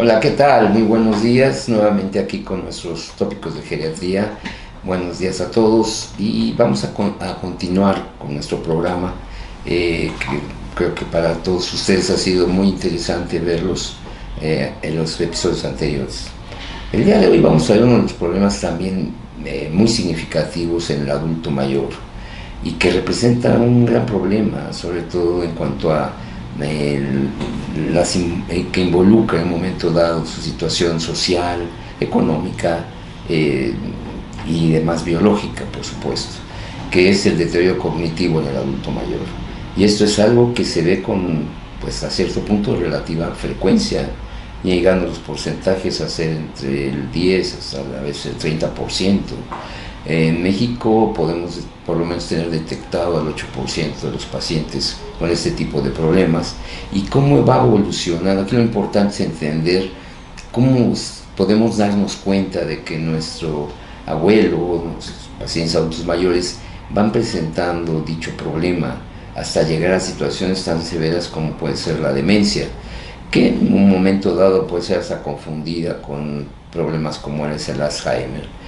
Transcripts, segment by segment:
Hola, ¿qué tal? Muy buenos días, nuevamente aquí con nuestros tópicos de geriatría. Buenos días a todos y vamos a continuar con nuestro programa, que creo que para todos ustedes ha sido muy interesante verlos en los episodios anteriores. El día de hoy vamos a ver uno de los problemas también muy significativos en el adulto mayor y que representa un gran problema, sobre todo en cuanto a que involucra en un momento dado su situación social, económica y demás biológica, por supuesto, que es el deterioro cognitivo en el adulto mayor. Y esto es algo que se ve con, pues a cierto punto, relativa frecuencia, llegando los porcentajes a ser entre el 10 hasta a veces el 30%. En México podemos por lo menos tener detectado al 8% de los pacientes con este tipo de problemas. ¿Y cómo va evolucionando? Aquí lo importante es entender cómo podemos darnos cuenta de que nuestro abuelo, nuestros pacientes adultos mayores van presentando dicho problema hasta llegar a situaciones tan severas como puede ser la demencia, que en un momento dado puede ser hasta confundida con problemas como es el Alzheimer.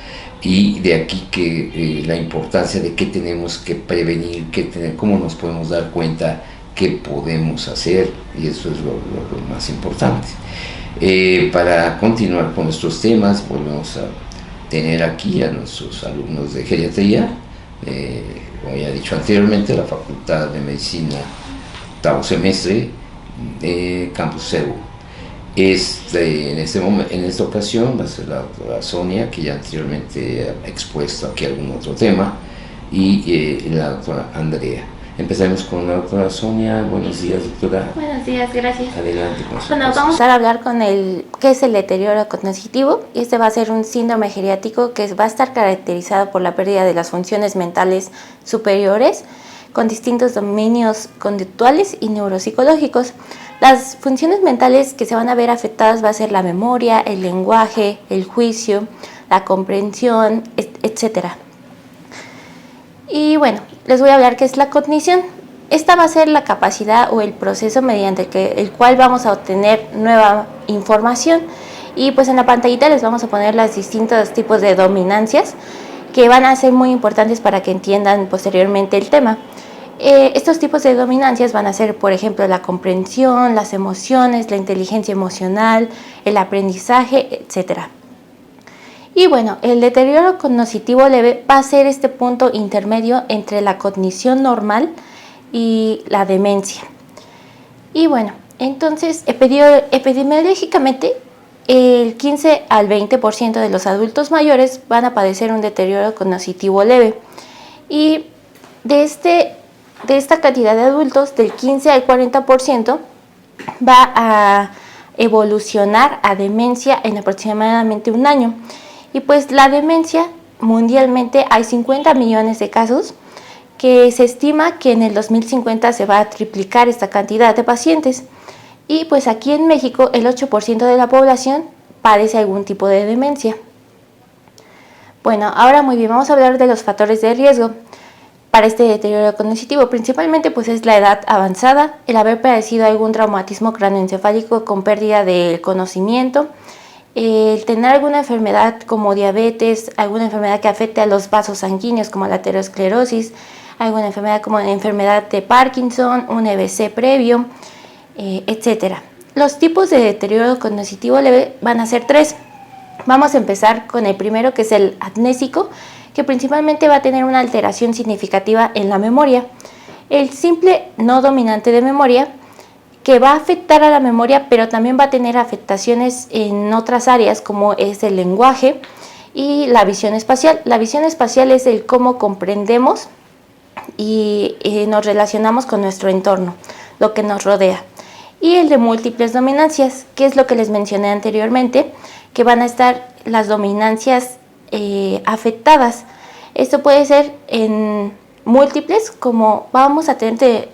Y de aquí que la importancia de qué tenemos que prevenir, cómo nos podemos dar cuenta, qué podemos hacer, y eso es lo más importante. Para continuar con nuestros temas, volvemos a tener aquí a nuestros alumnos de geriatría, como ya he dicho anteriormente, la Facultad de Medicina, octavo semestre, de Campus CEU. En esta ocasión va a ser la doctora Sonia, que ya anteriormente ha expuesto aquí algún otro tema, y la doctora Andrea. Empezaremos con la doctora Sonia. Buenos días, doctora. Buenos días, gracias. Adelante con su Bueno, vamos a hablar con qué es el deterioro cognitivo. Este va a ser un síndrome geriátrico que va a estar caracterizado por la pérdida de las funciones mentales superiores con distintos dominios conductuales y neuropsicológicos. Las funciones mentales que se van a ver afectadas va a ser la memoria, el lenguaje, el juicio, la comprensión, etc. Y bueno, les voy a hablar qué es la cognición. Esta va a ser la capacidad o el proceso mediante el cual vamos a obtener nueva información. Y pues en la pantallita les vamos a poner los distintos tipos de dominancias que van a ser muy importantes para que entiendan posteriormente el tema. Estos tipos de dominancias van a ser, por ejemplo, la comprensión, las emociones, la inteligencia emocional, el aprendizaje, etc. Y bueno, el deterioro cognitivo leve va a ser este punto intermedio entre la cognición normal y la demencia. Y bueno, entonces epidemiológicamente el 15 al 20% de los adultos mayores van a padecer un deterioro cognitivo leve. Y de esta cantidad de adultos, del 15 al 40% va a evolucionar a demencia en aproximadamente un año. Y pues la demencia, mundialmente hay 50 millones de casos, que se estima que en el 2050 se va a triplicar esta cantidad de pacientes. Y pues aquí en México el 8% de la población padece algún tipo de demencia. Bueno, ahora muy bien, vamos a hablar de los factores de riesgo para este deterioro cognitivo. Principalmente pues es la edad avanzada, el haber padecido algún traumatismo cráneoencefálico con pérdida del conocimiento, el tener alguna enfermedad como diabetes, alguna enfermedad que afecte a los vasos sanguíneos como la aterosclerosis, alguna enfermedad como la enfermedad de Parkinson, un EBC previo, etc. Los tipos de deterioro cognitivo leve van a ser 3. Vamos a empezar con el primero, que es el amnésico, que principalmente va a tener una alteración significativa en la memoria. El simple no dominante de memoria, que va a afectar a la memoria, pero también va a tener afectaciones en otras áreas, como es el lenguaje y la visión espacial. La visión espacial es el cómo comprendemos y nos relacionamos con nuestro entorno, lo que nos rodea. Y el de múltiples dominancias, que es lo que les mencioné anteriormente, que van a estar las dominancias afectadas. Esto puede ser en múltiples, como vamos a tener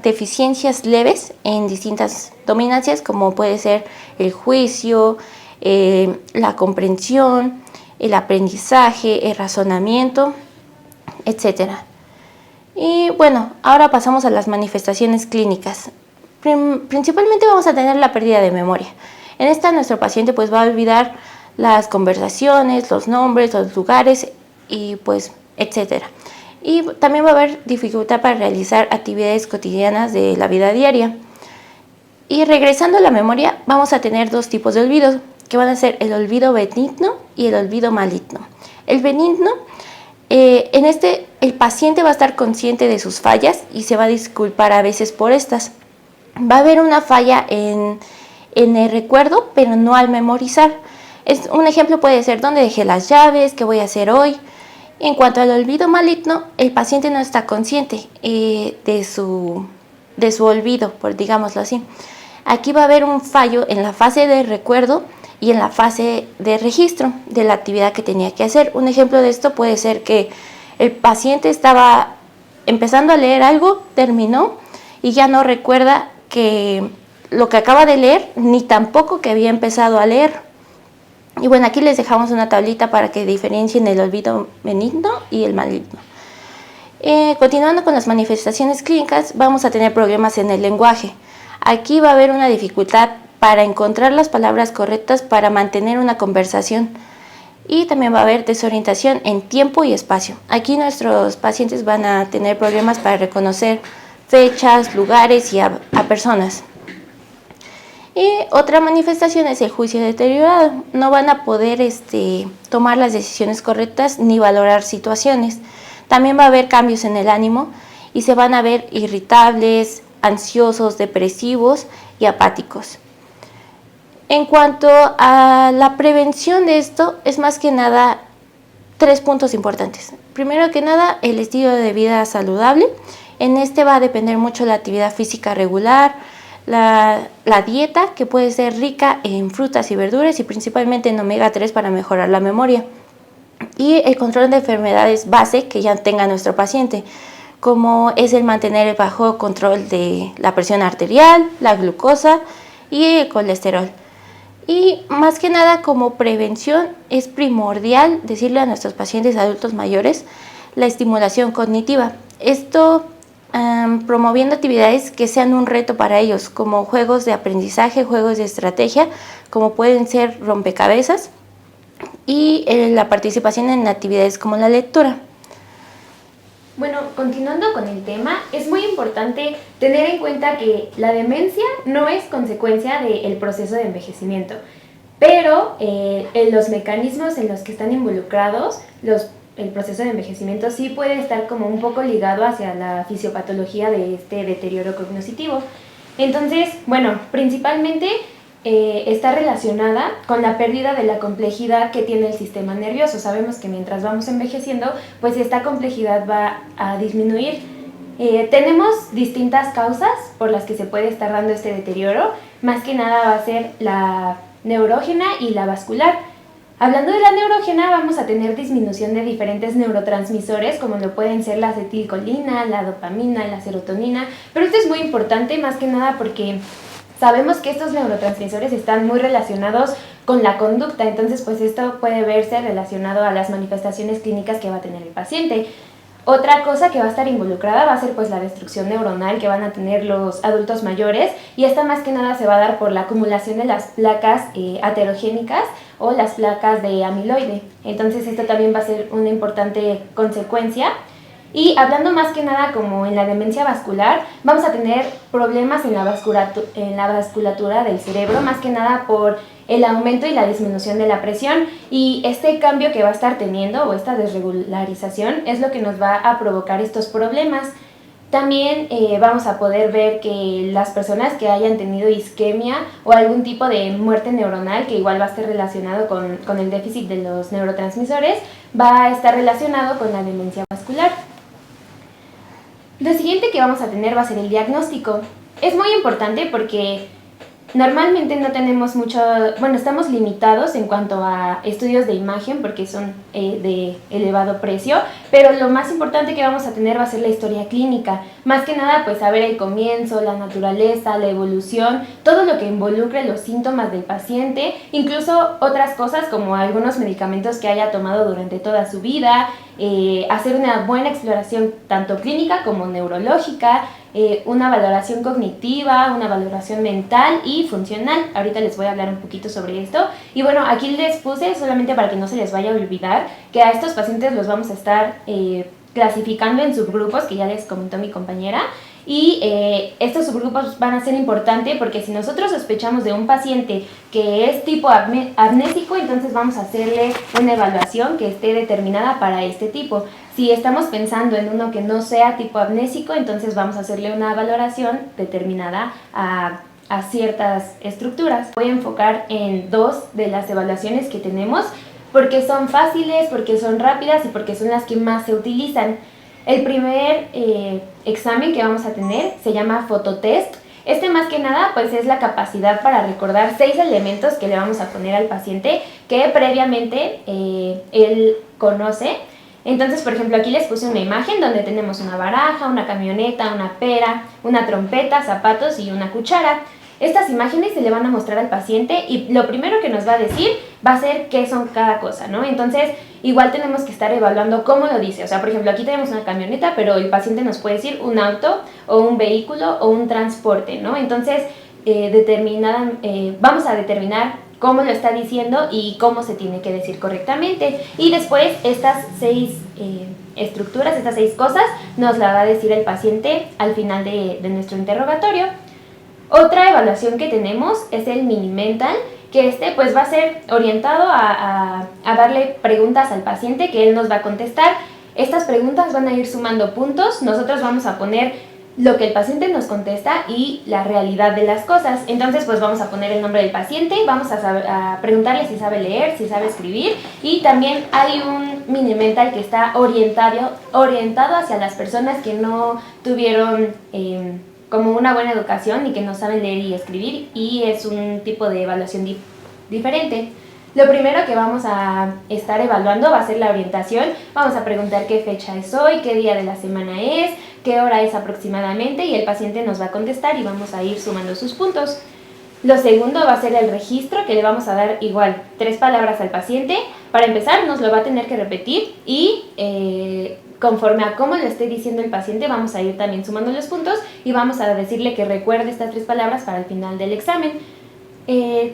deficiencias leves en distintas dominancias, como puede ser el juicio, la comprensión, el aprendizaje, el razonamiento, etc. Y bueno, ahora pasamos a las manifestaciones clínicas. Principalmente vamos a tener la pérdida de memoria. En esta nuestro paciente pues va a olvidar las conversaciones, los nombres, los lugares y pues etcétera. Y también va a haber dificultad para realizar actividades cotidianas de la vida diaria. Y regresando a la memoria, vamos a tener dos tipos de olvidos, que van a ser el olvido benigno y el olvido maligno. El benigno, en este el paciente va a estar consciente de sus fallas y se va a disculpar a veces por estas. Va a haber una falla en el recuerdo, pero no al memorizar. Un ejemplo puede ser dónde dejé las llaves, qué voy a hacer hoy. En cuanto al olvido maligno, el paciente no está consciente de su olvido, por digámoslo así. Aquí va a haber un fallo en la fase de recuerdo y en la fase de registro de la actividad que tenía que hacer. Un ejemplo de esto puede ser que el paciente estaba empezando a leer algo, terminó y ya no recuerda que lo que acaba de leer, ni tampoco que había empezado a leer. Y bueno, aquí les dejamos una tablita para que diferencien el olvido benigno y el maligno. Continuando con las manifestaciones clínicas, vamos a tener problemas en el lenguaje. Aquí va a haber una dificultad para encontrar las palabras correctas para mantener una conversación. Y también va a haber desorientación en tiempo y espacio. Aquí nuestros pacientes van a tener problemas para reconocer fechas, lugares y a personas. Y otra manifestación es el juicio deteriorado. No van a poder tomar las decisiones correctas ni valorar situaciones. También va a haber cambios en el ánimo y se van a ver irritables, ansiosos, depresivos y apáticos. En cuanto a la prevención de esto, es más que nada 3 puntos importantes. Primero que nada, el estilo de vida saludable. En este va a depender mucho la actividad física regular, la dieta, que puede ser rica en frutas y verduras y principalmente en omega 3 para mejorar la memoria. Y el control de enfermedades base que ya tenga nuestro paciente, como es el mantener el bajo control de la presión arterial, la glucosa y el colesterol. Y más que nada, como prevención, es primordial decirle a nuestros pacientes adultos mayores la estimulación cognitiva. Esto promoviendo actividades que sean un reto para ellos, como juegos de aprendizaje, juegos de estrategia, como pueden ser rompecabezas, y la participación en actividades como la lectura. Bueno, continuando con el tema, es muy importante tener en cuenta que la demencia no es consecuencia del proceso de envejecimiento, pero en los mecanismos en los que están involucrados el proceso de envejecimiento sí puede estar como un poco ligado hacia la fisiopatología de este deterioro cognitivo. Entonces, bueno, principalmente está relacionada con la pérdida de la complejidad que tiene el sistema nervioso. Sabemos que mientras vamos envejeciendo, pues esta complejidad va a disminuir. Tenemos distintas causas por las que se puede estar dando este deterioro. Más que nada va a ser la neurógena y la vascular. Hablando de la neurógena, vamos a tener disminución de diferentes neurotransmisores, como lo pueden ser la acetilcolina, la dopamina, la serotonina. Pero esto es muy importante, más que nada porque sabemos que estos neurotransmisores están muy relacionados con la conducta, entonces pues esto puede verse relacionado a las manifestaciones clínicas que va a tener el paciente. Otra cosa que va a estar involucrada va a ser pues la destrucción neuronal que van a tener los adultos mayores, y esta más que nada se va a dar por la acumulación de las placas aterogénicas o las placas de amiloide. Entonces esto también va a ser una importante consecuencia. Y hablando más que nada como en la demencia vascular, vamos a tener problemas en la vasculatura del cerebro, más que nada por el aumento y la disminución de la presión, y este cambio que va a estar teniendo o esta desregularización es lo que nos va a provocar estos problemas. También vamos a poder ver que las personas que hayan tenido isquemia o algún tipo de muerte neuronal, que igual va a estar relacionado con el déficit de los neurotransmisores, va a estar relacionado con la demencia vascular. Lo siguiente que vamos a tener va a ser el diagnóstico. Es muy importante porque normalmente no tenemos estamos limitados en cuanto a estudios de imagen porque son de elevado precio, pero lo más importante que vamos a tener va a ser la historia clínica. Más que nada, pues saber el comienzo, la naturaleza, la evolución, todo lo que involucre los síntomas del paciente, incluso otras cosas como algunos medicamentos que haya tomado durante toda su vida, hacer una buena exploración tanto clínica como neurológica, una valoración cognitiva, una valoración mental y funcional. Ahorita les voy a hablar un poquito sobre esto. Y bueno, aquí les puse, solamente para que no se les vaya a olvidar, que a estos pacientes los vamos a estar clasificando en subgrupos, que ya les comentó mi compañera. Y estos subgrupos van a ser importantes porque si nosotros sospechamos de un paciente que es tipo amnésico, entonces vamos a hacerle una evaluación que esté determinada para este tipo. Si estamos pensando en uno que no sea tipo amnésico, entonces vamos a hacerle una valoración determinada a ciertas estructuras. Voy a enfocar en 2 de las evaluaciones que tenemos porque son fáciles, porque son rápidas y porque son las que más se utilizan. El primer examen que vamos a tener se llama fototest. Este más que nada pues es la capacidad para recordar 6 elementos que le vamos a poner al paciente que previamente él conoce. Entonces, por ejemplo, aquí les puse una imagen donde tenemos una baraja, una camioneta, una pera, una trompeta, zapatos y una cuchara. Estas imágenes se le van a mostrar al paciente y lo primero que nos va a decir va a ser qué son cada cosa, ¿no? Entonces, igual tenemos que estar evaluando cómo lo dice. O sea, por ejemplo, aquí tenemos una camioneta, pero el paciente nos puede decir un auto o un vehículo o un transporte, ¿no? Entonces, vamos a determinar cómo lo está diciendo y cómo se tiene que decir correctamente. Y después, estas 6 estructuras, estas 6 cosas, nos la va a decir el paciente al final de nuestro interrogatorio. Otra evaluación que tenemos es el mini mental, que pues va a ser orientado a darle preguntas al paciente que él nos va a contestar. Estas preguntas van a ir sumando puntos, nosotros vamos a poner lo que el paciente nos contesta y la realidad de las cosas. Entonces pues vamos a poner el nombre del paciente, vamos a preguntarle si sabe leer, si sabe escribir, y también hay un mini mental que está orientado hacia las personas que no tuvieron como una buena educación y que no saben leer y escribir, y es un tipo de evaluación diferente. Lo primero que vamos a estar evaluando va a ser la orientación. Vamos a preguntar qué fecha es hoy, qué día de la semana es, qué hora es aproximadamente, y el paciente nos va a contestar y vamos a ir sumando sus puntos. Lo segundo va a ser el registro, que le vamos a dar igual 3 palabras al paciente. Para empezar nos lo va a tener que repetir y conforme a cómo lo esté diciendo el paciente vamos a ir también sumando los puntos y vamos a decirle que recuerde estas 3 palabras para el final del examen.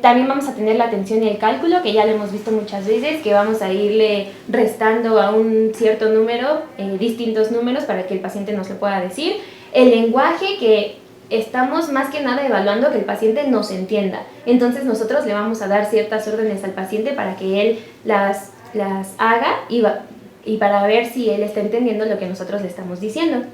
También vamos a tener la atención y el cálculo, que ya lo hemos visto muchas veces, que vamos a irle restando a un cierto número, distintos números para que el paciente nos lo pueda decir. El lenguaje, que estamos más que nada evaluando que el paciente nos entienda. Entonces nosotros le vamos a dar ciertas órdenes al paciente para que él las haga y para ver si él está entendiendo lo que nosotros le estamos diciendo.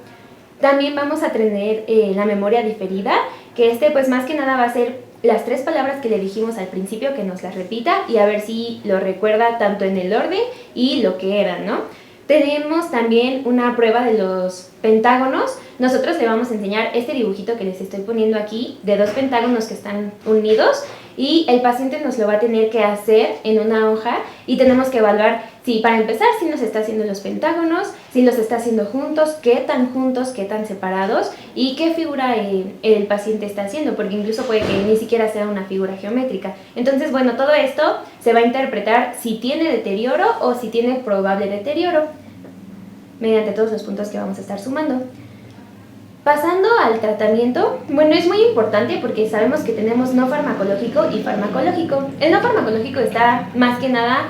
También vamos a tener la memoria diferida, que pues más que nada va a ser las 3 palabras que le dijimos al principio, que nos las repita y a ver si lo recuerda tanto en el orden y lo que eran, ¿no? Tenemos también una prueba de los pentágonos. Nosotros le vamos a enseñar este dibujito que les estoy poniendo aquí de 2 pentágonos que están unidos, y el paciente nos lo va a tener que hacer en una hoja y tenemos que evaluar para empezar, si nos está haciendo los pentágonos, si los está haciendo juntos, qué tan separados y qué figura el paciente está haciendo, porque incluso puede que ni siquiera sea una figura geométrica. Entonces, bueno, todo esto se va a interpretar si tiene deterioro o si tiene probable deterioro, mediante todos los puntos que vamos a estar sumando. Pasando al tratamiento, bueno, es muy importante porque sabemos que tenemos no farmacológico y farmacológico. El no farmacológico está más que nada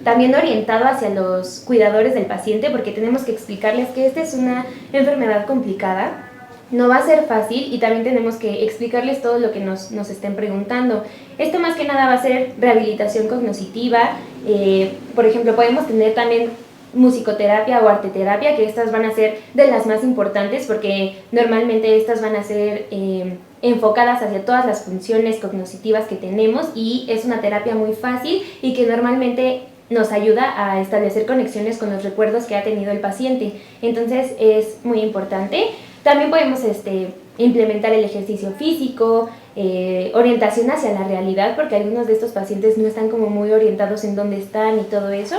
también orientado hacia los cuidadores del paciente, porque tenemos que explicarles que esta es una enfermedad complicada, no va a ser fácil, y también tenemos que explicarles todo lo que nos estén preguntando. Esto más que nada va a ser rehabilitación cognitiva. Por ejemplo, podemos tener también musicoterapia o arteterapia, que estas van a ser de las más importantes porque normalmente estas van a ser enfocadas hacia todas las funciones cognitivas que tenemos, y es una terapia muy fácil y que normalmente nos ayuda a establecer conexiones con los recuerdos que ha tenido el paciente. Entonces es muy importante. También podemos implementar el ejercicio físico, orientación hacia la realidad, porque algunos de estos pacientes no están como muy orientados en dónde están y todo eso.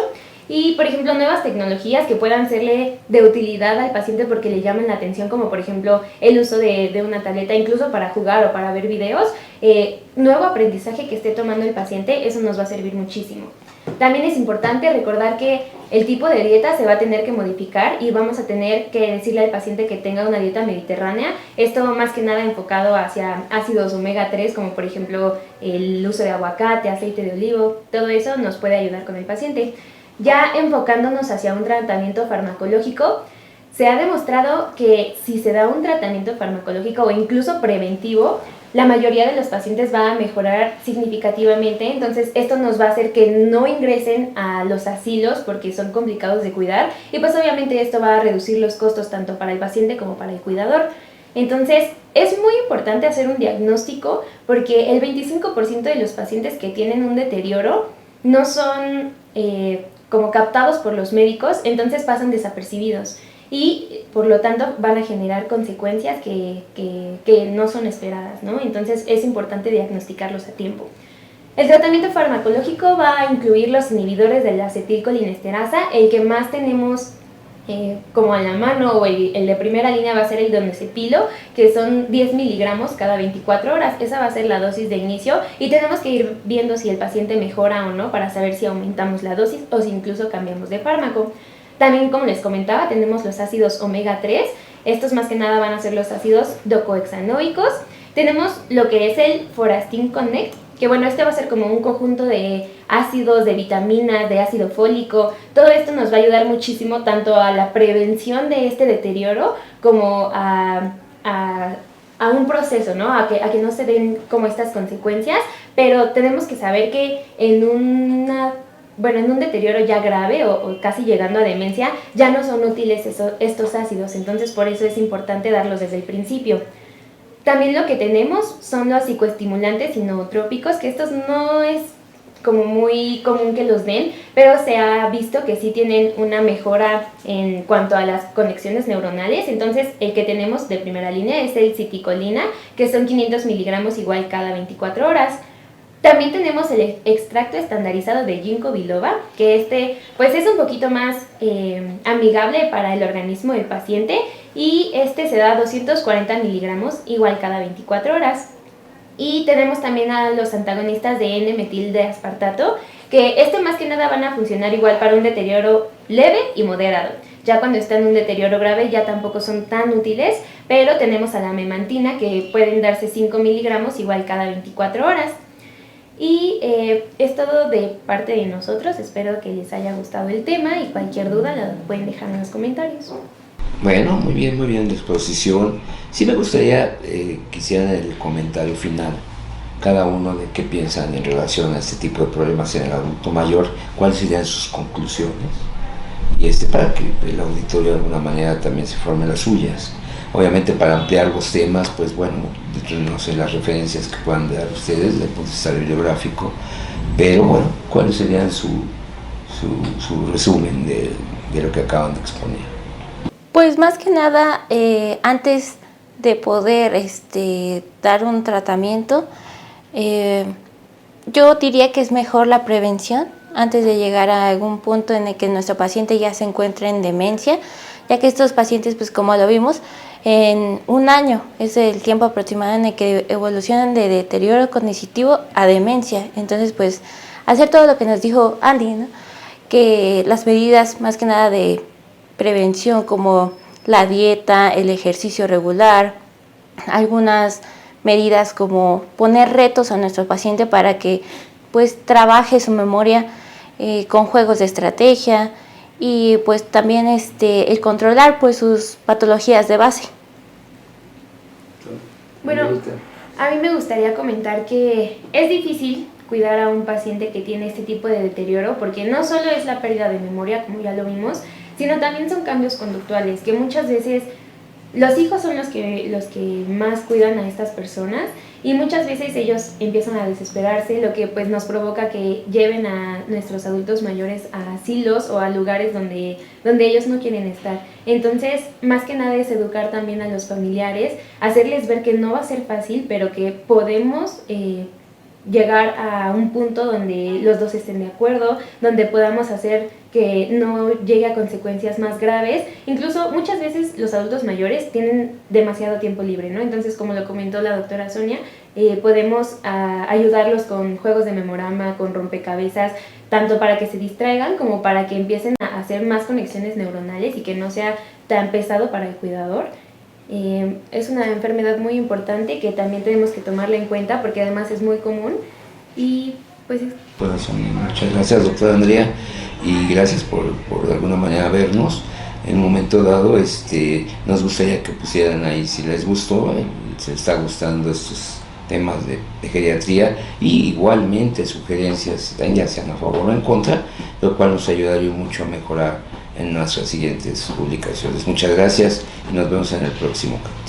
y, por ejemplo, nuevas tecnologías que puedan serle de utilidad al paciente porque le llaman la atención, como por ejemplo el uso de una tableta incluso para jugar o para ver videos, nuevo aprendizaje que esté tomando el paciente, eso nos va a servir muchísimo. También es importante recordar que el tipo de dieta se va a tener que modificar y vamos a tener que decirle al paciente que tenga una dieta mediterránea, esto más que nada enfocado hacia ácidos omega 3, como por ejemplo el uso de aguacate, aceite de olivo, todo eso nos puede ayudar con el paciente. Ya enfocándonos hacia un tratamiento farmacológico, se ha demostrado que si se da un tratamiento farmacológico o incluso preventivo, la mayoría de los pacientes va a mejorar significativamente, entonces esto nos va a hacer que no ingresen a los asilos porque son complicados de cuidar y pues obviamente esto va a reducir los costos tanto para el paciente como para el cuidador. Entonces es muy importante hacer un diagnóstico porque el 25% de los pacientes que tienen un deterioro no son como captados por los médicos, entonces pasan desapercibidos y por lo tanto van a generar consecuencias que no son esperadas, ¿no? Entonces es importante diagnosticarlos a tiempo. El tratamiento farmacológico va a incluir los inhibidores de la acetilcolinesterasa, el que más tenemos como a la mano o el de primera línea va a ser el donepezilo, que son 10 miligramos cada 24 horas, esa va a ser la dosis de inicio y tenemos que ir viendo si el paciente mejora o no para saber si aumentamos la dosis o si incluso cambiamos de fármaco. También, como les comentaba, tenemos los ácidos omega 3, estos más que nada van a ser los ácidos docohexanoicos. Tenemos lo que es el Forastin Connect, que bueno, este va a ser como un conjunto de ácidos, de vitaminas, de ácido fólico. Todo esto nos va a ayudar muchísimo tanto a la prevención de este deterioro como a un proceso, ¿no? A que no se den como estas consecuencias, pero tenemos que saber que en un deterioro ya grave o casi llegando a demencia, ya no son útiles estos ácidos, entonces por eso es importante darlos desde el principio. También lo que tenemos son los psicoestimulantes y nootrópicos, que estos no es como muy común que los den, pero se ha visto que sí tienen una mejora en cuanto a las conexiones neuronales. Entonces el que tenemos de primera línea es el citicolina, que son 500 miligramos igual cada 24 horas. También tenemos el extracto estandarizado de ginkgo biloba, que pues es un poquito más amigable para el organismo del paciente y se da 240 miligramos igual cada 24 horas. Y tenemos también a los antagonistas de N-metildeaspartato, que más que nada van a funcionar igual para un deterioro leve y moderado. Ya cuando está en un deterioro grave ya tampoco son tan útiles, pero tenemos a la memantina, que pueden darse 5 miligramos igual cada 24 horas. Y es todo de parte de nosotros, espero que les haya gustado el tema y cualquier duda la pueden dejar en los comentarios. Bueno, muy bien la exposición. Sí me gustaría que hicieran el comentario final, cada uno de qué piensan en relación a este tipo de problemas en el adulto mayor, cuáles serían sus conclusiones, y para que el auditorio de alguna manera también se forme las suyas. Obviamente para ampliar los temas, pues bueno, no sé las referencias que puedan dar ustedes desde el punto de vista bibliográfico, pero bueno, cuáles serían su resumen de lo que acaban de exponer. Pues más que nada, antes de poder dar un tratamiento, yo diría que es mejor la prevención antes de llegar a algún punto en el que nuestro paciente ya se encuentre en demencia, ya que estos pacientes, pues como lo vimos, en un año es el tiempo aproximado en el que evolucionan de deterioro cognitivo a demencia. Entonces, pues hacer todo lo que nos dijo Andy, ¿no? Que las medidas más que nada de prevención como la dieta, el ejercicio regular, algunas medidas como poner retos a nuestro paciente para que pues trabaje su memoria con juegos de estrategia y pues también el controlar pues sus patologías de base. Bueno, a mí me gustaría comentar que es difícil cuidar a un paciente que tiene este tipo de deterioro porque no solo es la pérdida de memoria, como ya lo vimos, sino también son cambios conductuales, que muchas veces los hijos son los que más cuidan a estas personas y muchas veces ellos empiezan a desesperarse, lo que pues nos provoca que lleven a nuestros adultos mayores a asilos o a lugares donde ellos no quieren estar. Entonces, más que nada es educar también a los familiares, hacerles ver que no va a ser fácil, pero que podemos llegar a un punto donde los dos estén de acuerdo, donde podamos hacer que no llegue a consecuencias más graves. Incluso muchas veces los adultos mayores tienen demasiado tiempo libre, ¿no? Entonces, como lo comentó la doctora Sonia, podemos ayudarlos con juegos de memorama, con rompecabezas, tanto para que se distraigan como para que empiecen a hacer más conexiones neuronales y que no sea tan pesado para el cuidador. Es una enfermedad muy importante que también tenemos que tomarla en cuenta porque además es muy común y pues... Muchas gracias, doctora Andrea, y gracias por de alguna manera vernos. En un momento dado nos gustaría que pusieran ahí si les gustó, se está gustando estos temas de geriatría, y igualmente sugerencias, ya sean a favor o en contra, lo cual nos ayudaría mucho a mejorar en nuestras siguientes publicaciones. Muchas gracias y nos vemos en el próximo capítulo.